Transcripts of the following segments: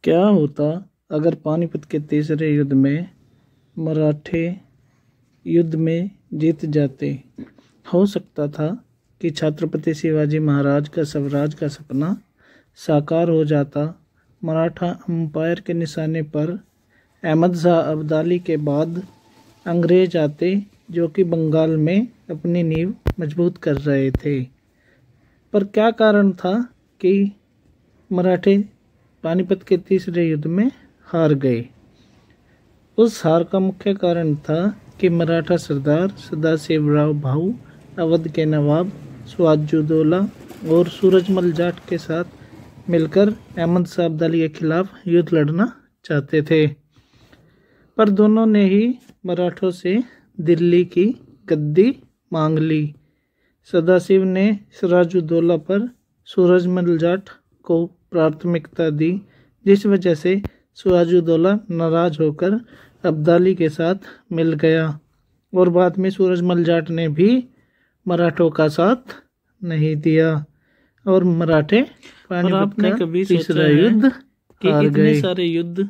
क्या होता अगर पानीपत के तीसरे युद्ध में मराठे युद्ध में जीत जाते। हो सकता था कि छत्रपति शिवाजी महाराज का स्वराज का सपना साकार हो जाता। मराठा अंपायर के निशाने पर अहमद शाह अब्दाली के बाद अंग्रेज आते, जो कि बंगाल में अपनी नींव मजबूत कर रहे थे। पर क्या कारण था कि मराठे पानीपत के तीसरे युद्ध में हार गए? उस हार का मुख्य कारण था कि मराठा सरदार सदाशिवराव भाऊ अवध के नवाब सिराजुद्दौला और सूरजमल जाट के साथ मिलकर अहमद शाह अब्दाली के खिलाफ युद्ध लड़ना चाहते थे। पर दोनों ने ही मराठों से दिल्ली की गद्दी मांग ली। सदाशिव ने सिराजुद्दौला पर सूरजमल जाट को प्राथमिकता दी, जिस वजह से सिराजुद्दौला नाराज होकर अब्दाली के साथ मिल गया और बाद में सूरजमल जाट ने भी मराठों का साथ नहीं दिया और मराठे पानीपत का तीसरा युद्ध हार गए। इतने सारे युद्ध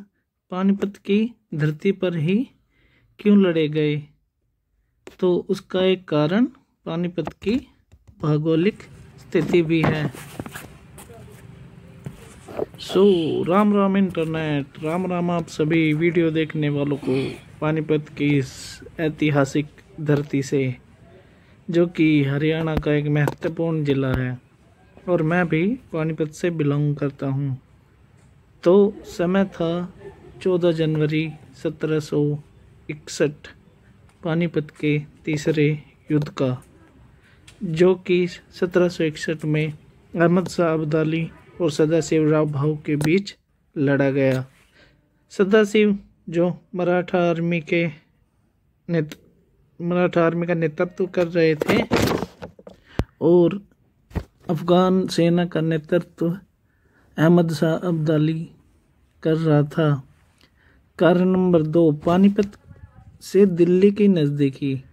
पानीपत की धरती पर ही क्यों लड़े गए? तो उसका एक कारण पानीपत की भौगोलिक स्थिति भी है। राम राम इंटरनेट, राम राम आप सभी वीडियो देखने वालों को पानीपत की इस ऐतिहासिक धरती से, जो कि हरियाणा का एक महत्वपूर्ण ज़िला है और मैं भी पानीपत से बिलोंग करता हूँ। तो समय था 14 जनवरी 1761 पानीपत के तीसरे युद्ध का, जो कि 1761 में अहमद शाह अब्दाली और सदाशिवराव भाऊ के बीच लड़ा गया। सदाशिव जो मराठा आर्मी का नेतृत्व कर रहे थे और अफगान सेना का नेतृत्व अहमद शाह अब्दाली कर रहा था। कारण नंबर 2, पानीपत से दिल्ली की नज़दीकी।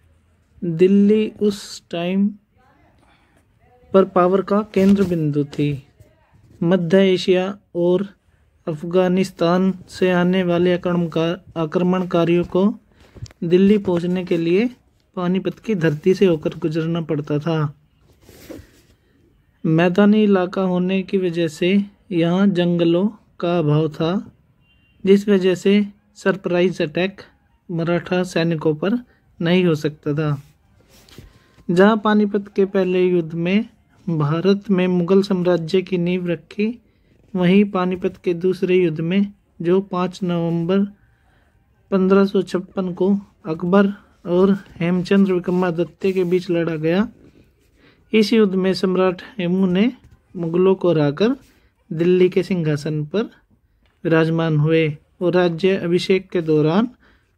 दिल्ली उस टाइम पर पावर का केंद्र बिंदु थी। मध्य एशिया और अफगानिस्तान से आने वाले आक्रमणकारियों को दिल्ली पहुंचने के लिए पानीपत की धरती से होकर गुजरना पड़ता था। मैदानी इलाका होने की वजह से यहाँ जंगलों का अभाव था, जिस वजह से सरप्राइज अटैक मराठा सैनिकों पर नहीं हो सकता था। जहाँ पानीपत के पहले युद्ध में भारत में मुगल साम्राज्य की नींव रखी, वहीं पानीपत के दूसरे युद्ध में, जो 5 नवंबर 1556 को अकबर और हेमचंद्र विक्रमादित्य के बीच लड़ा गया, इस युद्ध में सम्राट हेमू ने मुगलों को हराकर दिल्ली के सिंहासन पर विराजमान हुए और राज्य अभिषेक के दौरान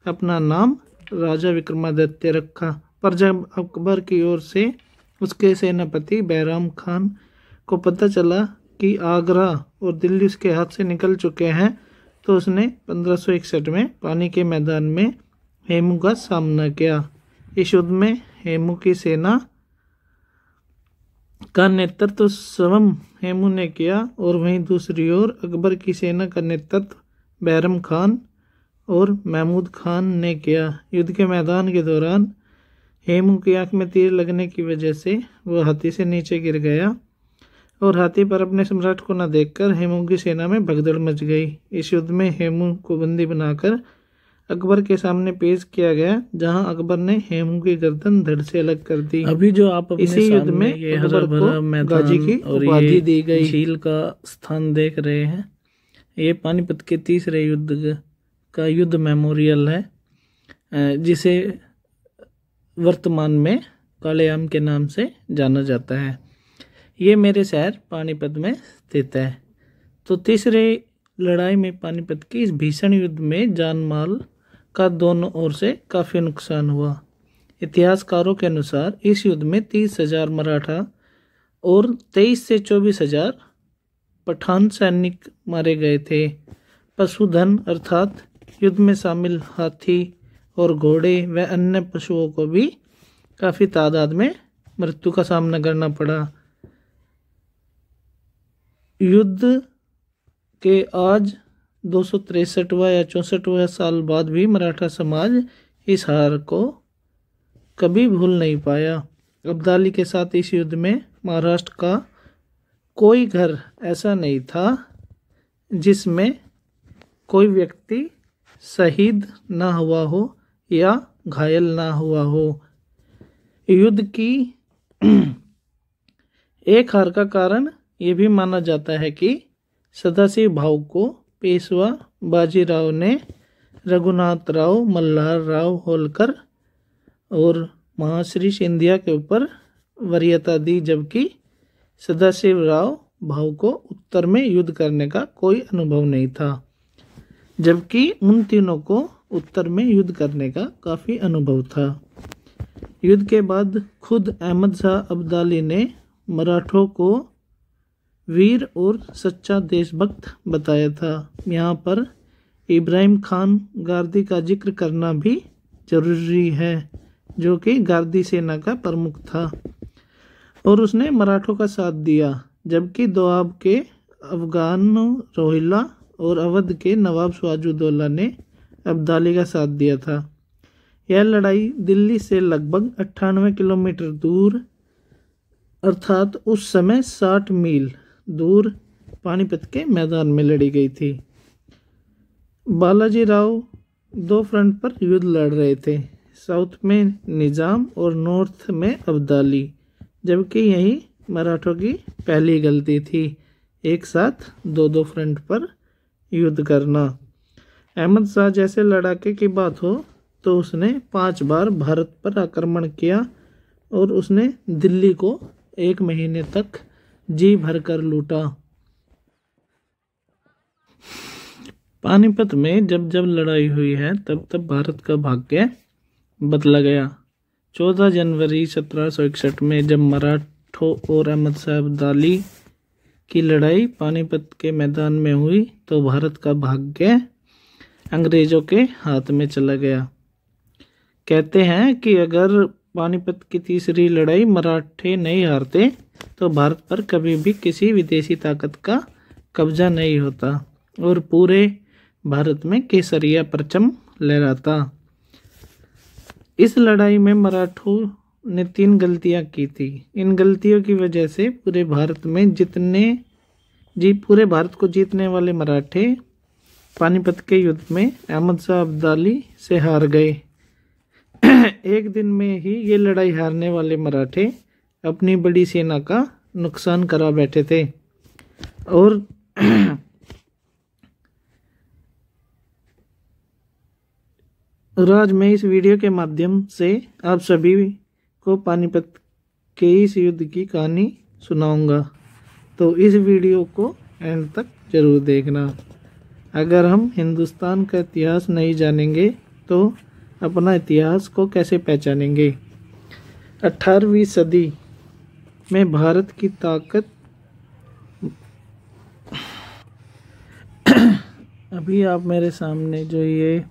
अपना नाम राजा विक्रमादित्य रखा। पर जब अकबर की ओर से उसके सेनापति बैराम खान को पता चला कि आगरा और दिल्ली उसके हाथ से निकल चुके हैं, तो उसने 1561 में पानी के मैदान में हेमू का सामना किया। इस युद्ध में हेमू की सेना का नेतृत्व स्वयं हेमू ने किया और वहीं दूसरी ओर अकबर की सेना का नेतृत्व बैरम खान और महमूद खान ने किया। युद्ध के मैदान के दौरान हेमू की आंख में तीर लगने की वजह से वह हाथी से नीचे गिर गया और हाथी पर अपने सम्राट को न देखकर हेमू की सेना में भगदड़ मच गई। इस युद्ध में हेमू को बंदी बनाकर अकबर के सामने पेश किया गया, जहां अकबर ने हेमू की गर्दन धड़ से अलग कर दी। अभी जो आप इसी युद्ध में ये हरा भरा मैदान की उपाधि दी गई झील का स्थान देख रहे हैं, ये पानीपत के तीसरे युद्ध का युद्ध मेमोरियल है, जिसे वर्तमान में कालेआम के नाम से जाना जाता है। ये मेरे शहर पानीपत में स्थित है। तो तीसरे लड़ाई में पानीपत की इस भीषण युद्ध में जान माल का दोनों ओर से काफ़ी नुकसान हुआ। इतिहासकारों के अनुसार इस युद्ध में 30,000 मराठा और 23 से 24,000 पठान सैनिक मारे गए थे। पशुधन अर्थात युद्ध में शामिल हाथी और घोड़े व अन्य पशुओं को भी काफ़ी तादाद में मृत्यु का सामना करना पड़ा। युद्ध के आज 263वां या 64वां साल बाद भी मराठा समाज इस हार को कभी भूल नहीं पाया। अब्दाली के साथ इस युद्ध में महाराष्ट्र का कोई घर ऐसा नहीं था जिसमें कोई व्यक्ति शहीद ना हुआ हो या घायल ना हुआ हो। युद्ध की एक हार का कारण ये भी माना जाता है कि सदाशिव भाऊ को पेशवा बाजीराव ने रघुनाथ राव, मल्हार राव होलकर और महाश्री सिंधिया के ऊपर वरीयता दी, जबकि सदाशिव राव भाऊ को उत्तर में युद्ध करने का कोई अनुभव नहीं था, जबकि उन तीनों को उत्तर में युद्ध करने का काफ़ी अनुभव था। युद्ध के बाद खुद अहमद शाह अब्दाली ने मराठों को वीर और सच्चा देशभक्त बताया था। यहाँ पर इब्राहिम खान गारदी का जिक्र करना भी जरूरी है, जो कि गारदी सेना का प्रमुख था और उसने मराठों का साथ दिया, जबकि दोआब के अफगान रोहिल्ला और अवध के नवाब सिराजुद्दौला ने अब्दाली का साथ दिया था। यह लड़ाई दिल्ली से लगभग 98 किलोमीटर दूर अर्थात उस समय 60 मील दूर पानीपत के मैदान में लड़ी गई थी। बालाजी राव दो फ्रंट पर युद्ध लड़ रहे थे, साउथ में निजाम और नॉर्थ में अब्दाली, जबकि यही मराठों की पहली गलती थी, एक साथ दो फ्रंट पर युद्ध करना। अहमद शाह जैसे लड़ाके की बात हो तो उसने 5 बार भारत पर आक्रमण किया और उसने दिल्ली को 1 महीने तक जी भरकर लूटा। पानीपत में जब जब लड़ाई हुई है तब तब भारत का भाग्य बदला गया। 14 जनवरी 1761 में जब मराठों और अहमद शाह अब्दाली की लड़ाई पानीपत के मैदान में हुई तो भारत का भाग्य अंग्रेजों के हाथ में चला गया। कहते हैं कि अगर पानीपत की तीसरी लड़ाई मराठे नहीं हारते तो भारत पर कभी भी किसी विदेशी ताकत का कब्जा नहीं होता और पूरे भारत में केसरिया परचम लहराता। इस लड़ाई में मराठों ने 3 गलतियां की थी। इन गलतियों की वजह से पूरे भारत को जीतने वाले मराठे पानीपत के युद्ध में अहमद शाह अब्दाली से हार गए। एक दिन में ही ये लड़ाई हारने वाले मराठे अपनी बड़ी सेना का नुकसान करा बैठे थे और आज मैं इस वीडियो के माध्यम से आप सभी को पानीपत के इस युद्ध की कहानी सुनाऊंगा, तो इस वीडियो को एंड तक जरूर देखना। अगर हम हिंदुस्तान का इतिहास नहीं जानेंगे तो अपना इतिहास को कैसे पहचानेंगे। 18वीं सदी में भारत की ताकत अभी आप मेरे सामने जो ये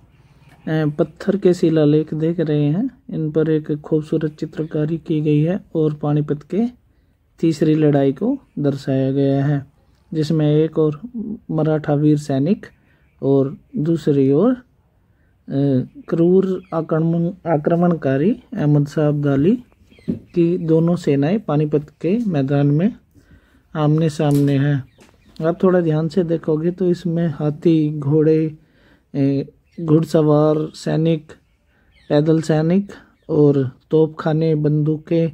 पत्थर के शिलालेख देख रहे हैं, इन पर एक खूबसूरत चित्रकारी की गई है और पानीपत के तीसरी लड़ाई को दर्शाया गया है, जिसमें एक और मराठा वीर सैनिक और दूसरी ओर क्रूर आक्रमणकारी अहमद शाह अब्दाली की दोनों सेनाएं पानीपत के मैदान में आमने सामने हैं। आप थोड़ा ध्यान से देखोगे तो इसमें हाथी, घोड़े, घुड़सवार सैनिक, पैदल सैनिक और तोपखाने, बंदूकें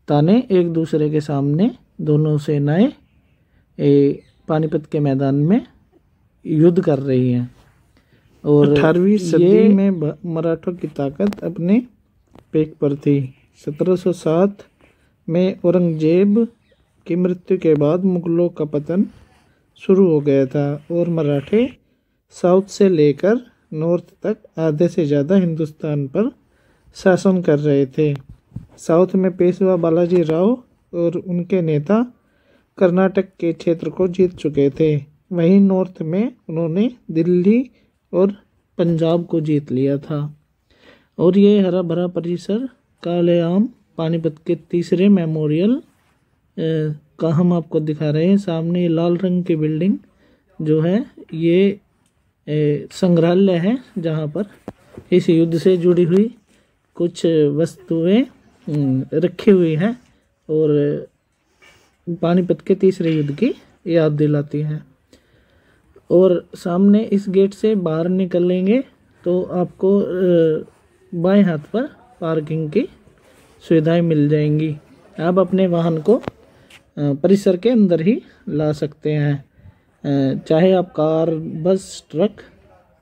ताने एक दूसरे के सामने दोनों सेनाएं पानीपत के मैदान में युद्ध कर रही हैं। और 18वीं सदी में मराठों की ताकत अपने पेक पर थी। 1707 में औरंगजेब की मृत्यु के बाद मुगलों का पतन शुरू हो गया था और मराठे साउथ से लेकर नॉर्थ तक आधे से ज़्यादा हिंदुस्तान पर शासन कर रहे थे। साउथ में पेशवा बालाजी राव और उनके नेता कर्नाटक के क्षेत्र को जीत चुके थे, वहीं नॉर्थ में उन्होंने दिल्ली और पंजाब को जीत लिया था। और ये हरा भरा परिसर कालेआम पानीपत के तीसरे मेमोरियल का हम आपको दिखा रहे हैं। सामने लाल रंग की बिल्डिंग जो है ये संग्रहालय है जहाँ पर इस युद्ध से जुड़ी हुई कुछ वस्तुएं रखी हुई हैं और पानीपत के तीसरे युद्ध की याद दिलाती हैं। और सामने इस गेट से बाहर निकलेंगे तो आपको बाएं हाथ पर पार्किंग की सुविधाएं मिल जाएंगी। आप अपने वाहन को परिसर के अंदर ही ला सकते हैं, चाहे आप कार, बस, ट्रक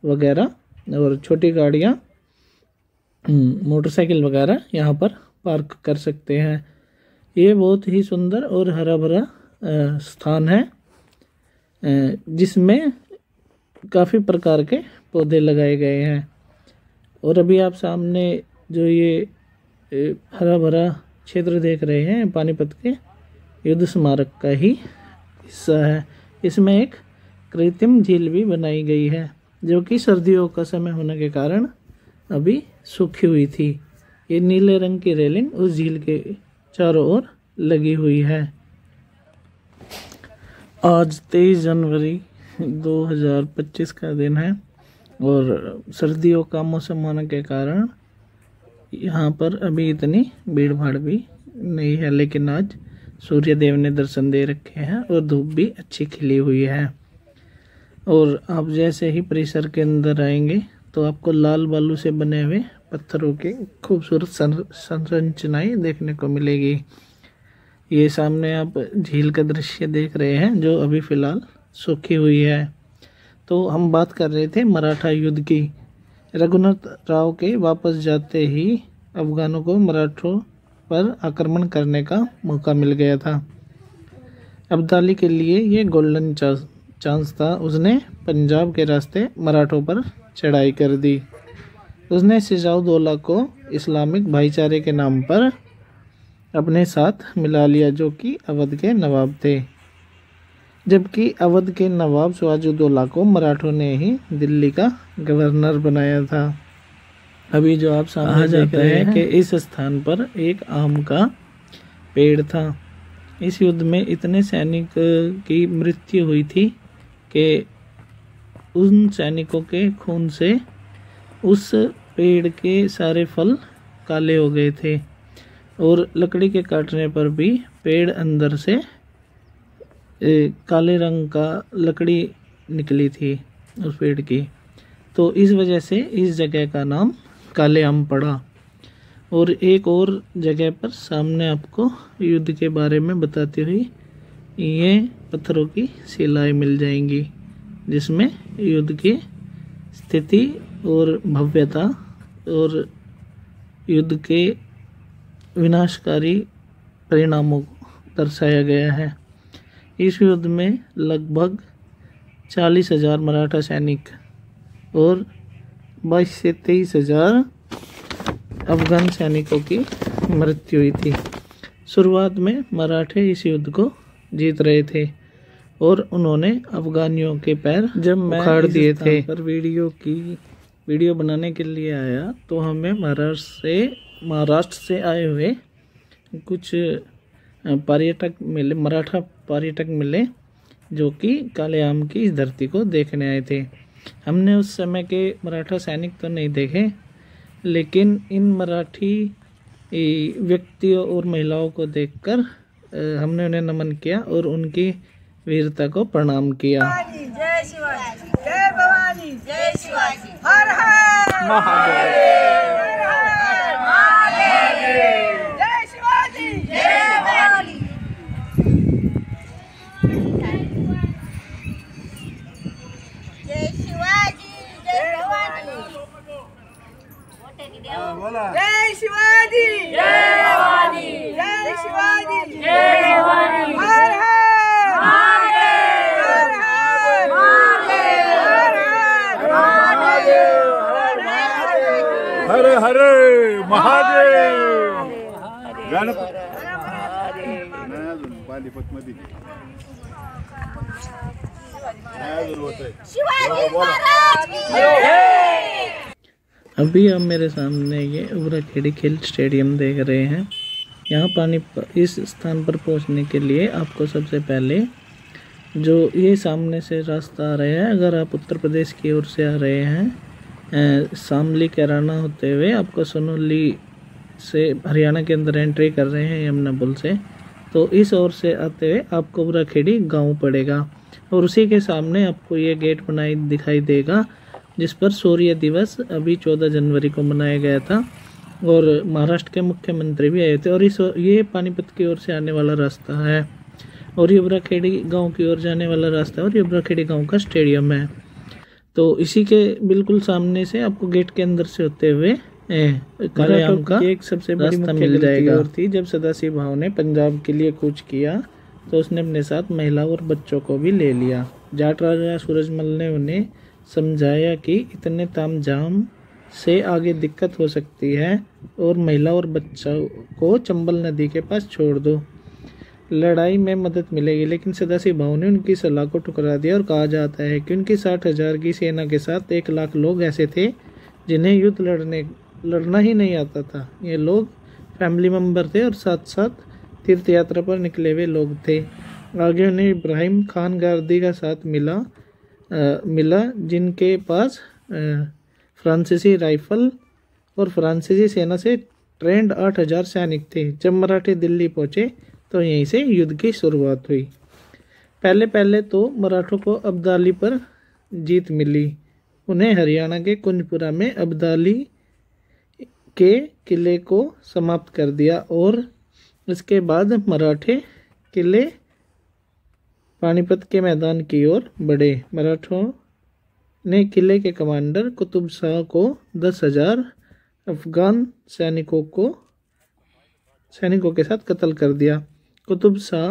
वगैरह और छोटी गाड़ियां, मोटरसाइकिल वगैरह यहाँ पर पार्क कर सकते हैं। ये बहुत ही सुंदर और हरा भरा स्थान है जिसमें काफ़ी प्रकार के पौधे लगाए गए हैं। और अभी आप सामने जो ये हरा भरा क्षेत्र देख रहे हैं पानीपत के युद्ध स्मारक का ही हिस्सा है। इसमें एक कृत्रिम झील भी बनाई गई है जो कि सर्दियों का समय होने के कारण अभी सूखी हुई थी। ये नीले रंग की रेलिंग उस झील के चारों ओर लगी हुई है। आज 23 जनवरी 2025 का दिन है और सर्दियों का मौसम होने के कारण यहाँ पर अभी इतनी भीड़ भाड़ भी नहीं है, लेकिन आज सूर्य देव ने दर्शन दे रखे हैं और धूप भी अच्छी खिली हुई है। और आप जैसे ही परिसर के अंदर आएंगे तो आपको लाल बालू से बने हुए पत्थरों के खूबसूरत संरचनाएं देखने को मिलेगी। ये सामने आप झील का दृश्य देख रहे हैं जो अभी फ़िलहाल सूखी हुई है। तो हम बात कर रहे थे मराठा युद्ध की। रघुनाथ राव के वापस जाते ही अफगानों को मराठों पर आक्रमण करने का मौका मिल गया था। अब्दाली के लिए ये गोल्डन चांस था। उसने पंजाब के रास्ते मराठों पर चढ़ाई कर दी। उसने सिराजउद्दौला को इस्लामिक भाईचारे के नाम पर अपने साथ मिला लिया जो कि अवध के नवाब थे, जबकि अवध के नवाब सिराजउद्दौला को मराठों ने ही दिल्ली का गवर्नर बनाया था। अभी जो आप सामने देख रहे हैं कि इस स्थान पर एक आम का पेड़ था। इस युद्ध में इतने सैनिक की मृत्यु हुई थी कि उन सैनिकों के खून से उस पेड़ के सारे फल काले हो गए थे और लकड़ी के काटने पर भी पेड़ अंदर से काले रंग का लकड़ी निकली थी उस पेड़ की। तो इस वजह से इस जगह का नाम काले आम पड़ा। और एक और जगह पर सामने आपको युद्ध के बारे में बताती हुई ये पत्थरों की शिलाएं मिल जाएंगी जिसमें युद्ध की स्थिति और भव्यता और युद्ध के विनाशकारी परिणामों को दर्शाया गया है। इस युद्ध में लगभग 40,000 मराठा सैनिक और 22 से 23,000 अफगान सैनिकों की मृत्यु हुई थी। शुरुआत में मराठे इस युद्ध को जीत रहे थे और उन्होंने अफगानियों के पैर उखाड़ दिए थे। पर वीडियो बनाने के लिए आया तो हमें महाराष्ट्र से आए हुए कुछ पर्यटक मिले, मराठा पर्यटक मिले जो कि काले आम की इस धरती को देखने आए थे। हमने उस समय के मराठा सैनिक तो नहीं देखे, लेकिन इन मराठी व्यक्तियों और महिलाओं को देखकर हमने उन्हें नमन किया और उनकी वीरता को प्रणाम किया। जय शिवाजी, जय भवानी, जय शिवाजी, हर हर महादेव, हर हर महादेव, जय शिवाजी, जय भवानी। जय शिवाजी, जय भवानी, जय शिवाजी, जय भवानी, जय शिवाजी, जय भवानी, हर हर हरे हरे महादेव। अभी आप मेरे सामने ये उबराखेड़ी खेल स्टेडियम देख रहे हैं। यहाँ इस स्थान पर पहुँचने के लिए आपको सबसे पहले जो ये सामने से रास्ता आ रहा है, अगर आप उत्तर प्रदेश की ओर से आ रहे हैं शामली कैराना होते हुए, आपको सोनौली से हरियाणा के अंदर एंट्री कर रहे हैं यमुना पुल से, तो इस ओर से आते हुए आपको बुराखेड़ी गांव पड़ेगा और उसी के सामने आपको ये गेट बनाई दिखाई देगा जिस पर शौर्य दिवस अभी 14 जनवरी को मनाया गया था और महाराष्ट्र के मुख्यमंत्री भी आए थे। और ये पानीपत की ओर से आने वाला रास्ता है और ये बुराखेड़ी गांव की ओर जाने वाला रास्ता है और ये बुराखेड़ी गांव का स्टेडियम है। तो इसी के बिल्कुल सामने से आपको गेट के अंदर से होते हुए काले आम का एक सबसे बड़ी रास्ता मिल जाएगा। और थी जब सदाशिव भाव ने पंजाब के लिए कूच किया तो उसने अपने साथ महिला और बच्चों को भी ले लिया। जाट राजा सूरजमल ने उन्हें समझाया कि इतने तामझाम से आगे दिक्कत हो सकती है और महिला और बच्चों को चंबल नदी के पास छोड़ दो, लड़ाई में मदद मिलेगी। लेकिन सदाशिव भाव ने उनकी सलाह को ठुकरा दिया और कहा जाता है कि उनकी 60,000 की सेना के साथ 1 लाख लोग ऐसे थे जिन्हें युद्ध लड़ना ही नहीं आता था। ये लोग फैमिली मेंबर थे और साथ साथ तीर्थ यात्रा पर निकले हुए लोग थे। आगे उन्हें इब्राहिम खान गारदी का साथ मिला जिनके पास फ्रांसीसी राइफल और फ्रांसीसी सेना से ट्रेंड 8,000 सैनिक थे। जब मराठी दिल्ली पहुंचे तो यहीं से युद्ध की शुरुआत हुई। पहले तो मराठों को अब्दाली पर जीत मिली। उन्हें हरियाणा के कुंजपुरा में अब्दाली के किले को समाप्त कर दिया और इसके बाद मराठे किले पानीपत के मैदान की ओर बढ़े। मराठों ने किले के कमांडर कुतुब शाह को 10,000 अफगान सैनिकों के साथ कत्ल कर दिया। कुतुब शाह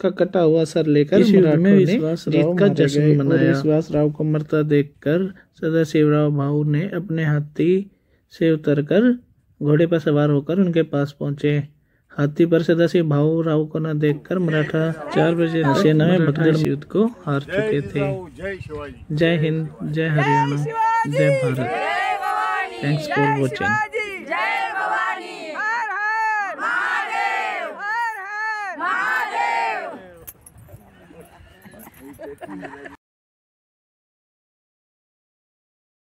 का कटा हुआ सर लेकर मराठों ने जीत का जश्न मनाया। विश्वास राव को मरता देखकर सदाशिवराव भाऊ ने अपने हाथी से उतरकर घोड़े पर सवार होकर उनके पास पहुंचे। हाथी पर सदाशिव भाऊ राव को न देखकर मराठा 4 बजे सेना में भगदड़ युद्ध को हार चुके थे। जय हिंद, जय हरियाणा, जय Bharat. Thanks for watching. Her her Mahadev.